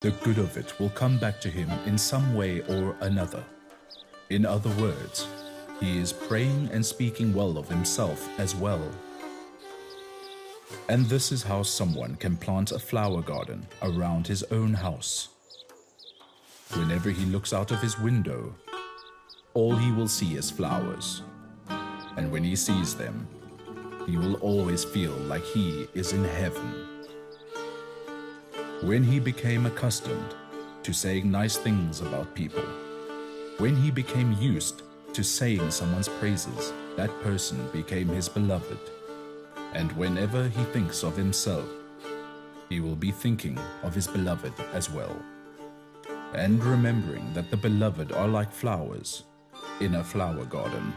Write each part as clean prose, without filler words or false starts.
the good of it will come back to him in some way or another. In other words, he is praying and speaking well of himself as well. And this is how someone can plant a flower garden around his own house. Whenever he looks out of his window, all he will see is flowers. And when he sees them, he will always feel like he is in heaven. When he became accustomed to saying nice things about people, when he became used to saying someone's praises, that person became his beloved. And whenever he thinks of himself, he will be thinking of his beloved as well. And remembering that the beloved are like flowers in a flower garden,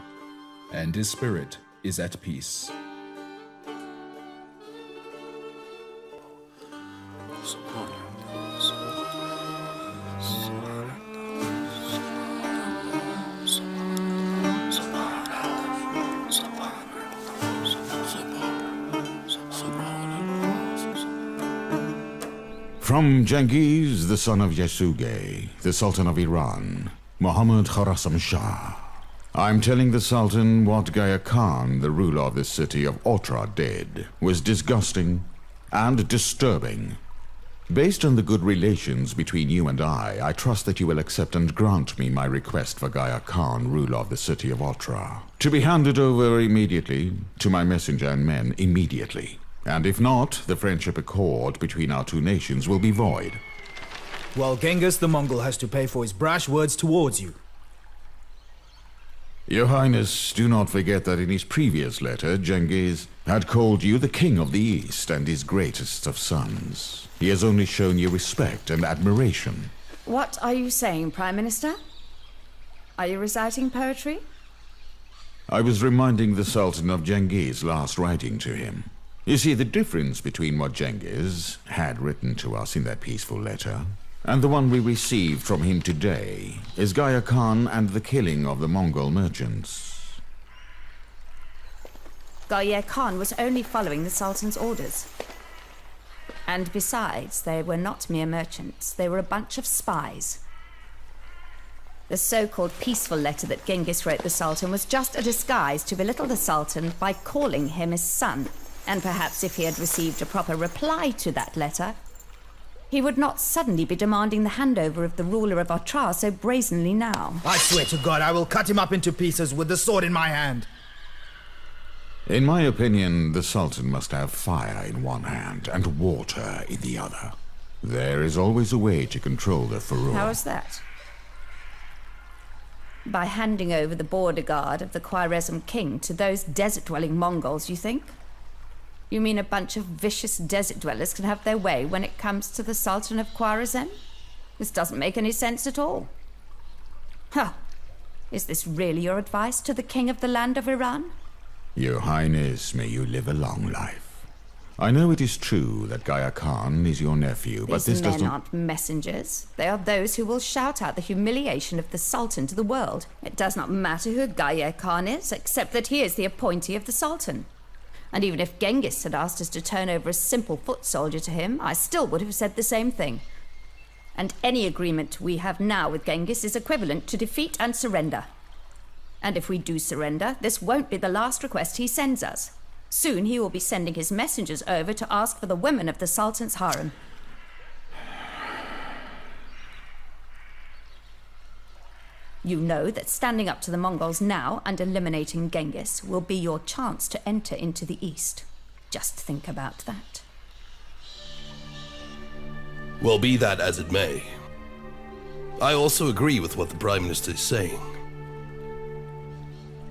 and his spirit is at peace. From Genghis, the son of Yesugei, the Sultan of Iran, Muhammad Kharazm Shah. I'm telling the Sultan what Gaya Khan, the ruler of the city of Otrar, did was disgusting and disturbing. Based on the good relations between you and I trust that you will accept and grant me my request for Gaya Khan, ruler of the city of Otrar, to be handed over immediately to my messenger and men immediately. And if not, the friendship accord between our two nations will be void. While Genghis the Mongol has to pay for his brash words towards you. Your Highness, do not forget that in his previous letter, Genghis had called you the King of the East and his greatest of sons. He has only shown you respect and admiration. What are you saying, Prime Minister? Are you reciting poetry? I was reminding the Sultan of Genghis' last writing to him. You see, the difference between what Genghis had written to us in that peaceful letter and the one we received from him today is Gaya Khan and the killing of the Mongol merchants. Gaya Khan was only following the Sultan's orders. And besides, they were not mere merchants, they were a bunch of spies. The so-called peaceful letter that Genghis wrote the Sultan was just a disguise to belittle the Sultan by calling him his son. And perhaps if he had received a proper reply to that letter, he would not suddenly be demanding the handover of the ruler of Otrar so brazenly now. I swear to God, I will cut him up into pieces with the sword in my hand. In my opinion, the Sultan must have fire in one hand and water in the other. There is always a way to control the furor. How is that? By handing over the border guard of the Khwarezm king to those desert-dwelling Mongols, you think? You mean a bunch of vicious desert dwellers can have their way when it comes to the Sultan of Khwarezm? This doesn't make any sense at all. Huh. Is this really your advice to the king of the land of Iran? Your Highness, may you live a long life. I know it is true that Gaya Khan is your nephew, but this does not... These men aren't messengers. They are those who will shout out the humiliation of the Sultan to the world. It does not matter who Gaya Khan is, except that he is the appointee of the Sultan. And even if Genghis had asked us to turn over a simple foot soldier to him, I still would have said the same thing. And any agreement we have now with Genghis is equivalent to defeat and surrender. And if we do surrender, this won't be the last request he sends us. Soon he will be sending his messengers over to ask for the women of the Sultan's harem. You know that standing up to the Mongols now and eliminating Genghis will be your chance to enter into the East. Just think about that. Well, be that as it may, I also agree with what the Prime Minister is saying.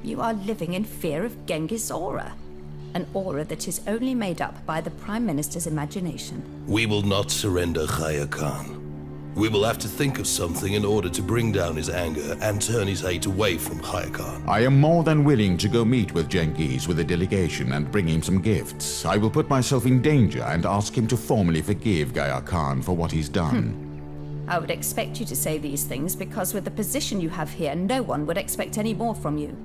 You are living in fear of Genghis' aura. An aura that is only made up by the Prime Minister's imagination. We will not surrender Gaya Khan. We will have to think of something in order to bring down his anger and turn his hate away from Gaya Khan. I am more than willing to go meet with Genghis with a delegation and bring him some gifts. I will put myself in danger and ask him to formally forgive Gaya Khan for what he's done. I would expect you to say these things because with the position you have here, no one would expect any more from you.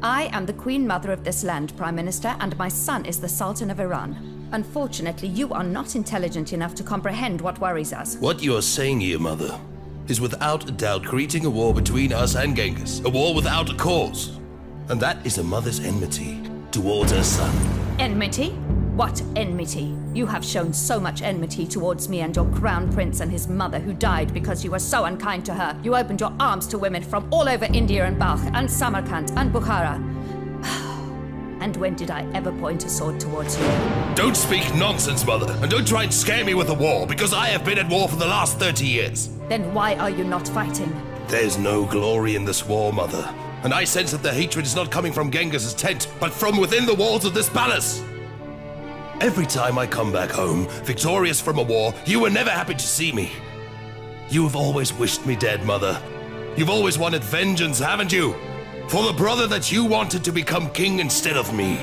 I am the Queen Mother of this land, Prime Minister, and my son is the Sultan of Iran. Unfortunately, you are not intelligent enough to comprehend what worries us. What you are saying here, Mother, is without a doubt creating a war between us and Genghis. A war without a cause. And that is a mother's enmity towards her son. Enmity? What enmity? You have shown so much enmity towards me and your crown prince and his mother who died because you were so unkind to her. You opened your arms to women from all over India and Balkh and Samarkand and Bukhara. And when did I ever point a sword towards you? Don't speak nonsense, Mother, and don't try and scare me with a war, because I have been at war for the last 30 years. Then why are you not fighting? There's no glory in this war, Mother. And I sense that the hatred is not coming from Genghis' tent, but from within the walls of this palace. Every time I come back home, victorious from a war, you were never happy to see me. You have always wished me dead, Mother. You've always wanted vengeance, haven't you? For the brother that you wanted to become king instead of me.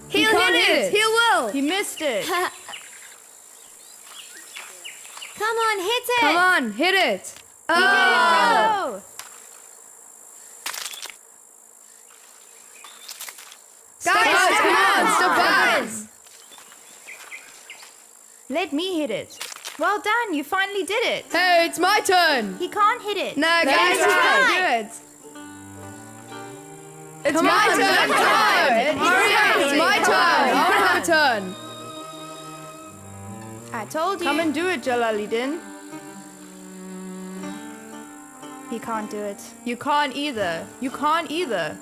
He'll hit it! He will! He missed it. Come on, hit it! Come on, hit it. Oh! Guys, come on, stop back. Let me hit it. Well done, you finally did it. Hey, it's my turn. He can't hit it. No, guys, you can't do it. It's my turn. Hurry up, it's my turn. I want to have a turn. I told you. Come and do it, Jalaledin. He can't do it. You can't either. You can't either.